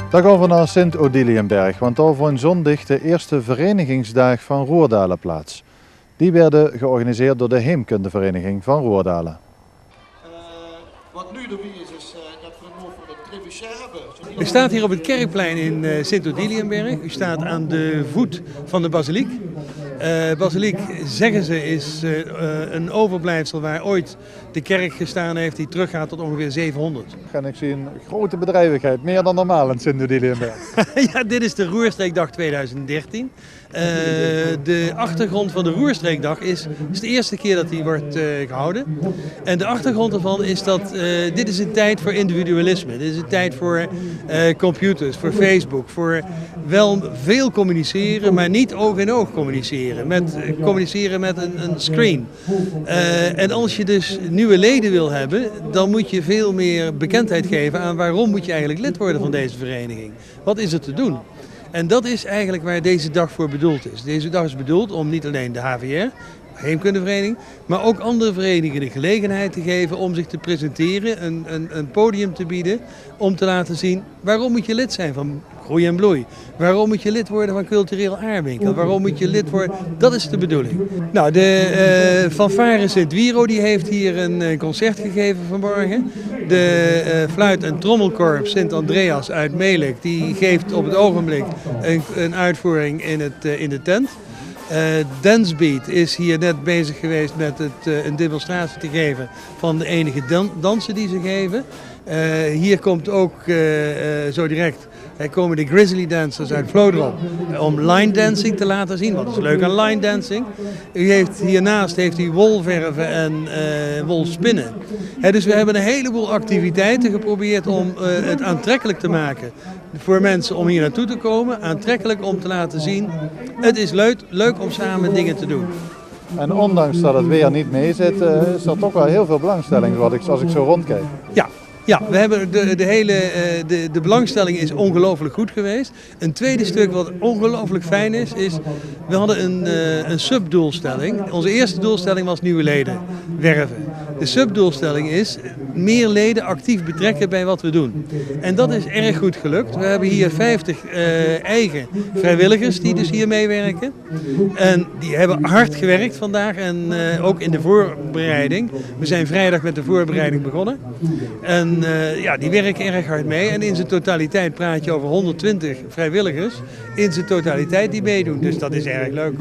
Dan gaan we naar Sint-Odiliënberg, want daar vond zondag de eerste verenigingsdag van Roerdalen plaats. Die werden georganiseerd door de Heemkundevereniging van Roerdalen. Wat nu erbij is dat we het over de trebuchet hebben. U staat hier op het kerkplein in Sint-Odiliënberg. U staat aan de voet van de basiliek. Basiliek, zeggen ze, is een overblijfsel waar ooit de kerk gestaan heeft die teruggaat tot ongeveer 700. En ik zie een grote bedrijvigheid, meer dan normaal in Sint-Odiliënberg. Ja, dit is de Roerstreekdag 2013. De achtergrond van de Roerstreekdag is de eerste keer dat die wordt gehouden. En de achtergrond ervan is dat dit is een tijd voor individualisme. Dit is een tijd voor computers, voor Facebook, voor wel veel communiceren, maar niet oog in oog communiceren. Communiceren met een screen. En als je dus nieuwe leden wil hebben, dan moet je veel meer bekendheid geven aan waarom moet je eigenlijk lid worden van deze vereniging. Wat is er te doen? En dat is eigenlijk waar deze dag voor bedoeld is. Deze dag is bedoeld om niet alleen de HVR, Heemkundevereniging, maar ook andere verenigingen de gelegenheid te geven om zich te presenteren, een podium te bieden om te laten zien waarom moet je lid zijn van Groei en Bloei. Waarom moet je lid worden van Cultureel Aarwinkel? Waarom moet je lid worden? Dat is de bedoeling. Nou, de fanfare Sint-Wiro die heeft hier een concert gegeven vanmorgen. De fluit- en trommelkorps Sint-Andreas uit Melick die geeft op het ogenblik een uitvoering in de tent. Dancebeat is hier net bezig geweest met een demonstratie te geven van de enige dansen die ze geven. Hier komt ook zo direct komen de Grizzly Dancers uit Vlodrop om line dancing te laten zien. Wat is leuk aan line dancing? Hiernaast heeft hij wolverven en wolspinnen. Dus we hebben een heleboel activiteiten geprobeerd om het aantrekkelijk te maken voor mensen om hier naartoe te komen. Aantrekkelijk om te laten zien, het is leuk om samen dingen te doen. En ondanks dat het weer niet mee zit, is er toch wel heel veel belangstelling als ik zo rondkijk. Ja, we hebben de belangstelling is ongelooflijk goed geweest. Een tweede stuk wat ongelooflijk fijn is we hadden een subdoelstelling. Onze eerste doelstelling was nieuwe leden werven. De subdoelstelling is meer leden actief betrekken bij wat we doen. En dat is erg goed gelukt. We hebben hier 50 eigen vrijwilligers die dus hier meewerken. En die hebben hard gewerkt vandaag en ook in de voorbereiding. We zijn vrijdag met de voorbereiding begonnen. En die werken erg hard mee. En in zijn totaliteit praat je over 120 vrijwilligers in zijn totaliteit die meedoen. Dus dat is erg leuk.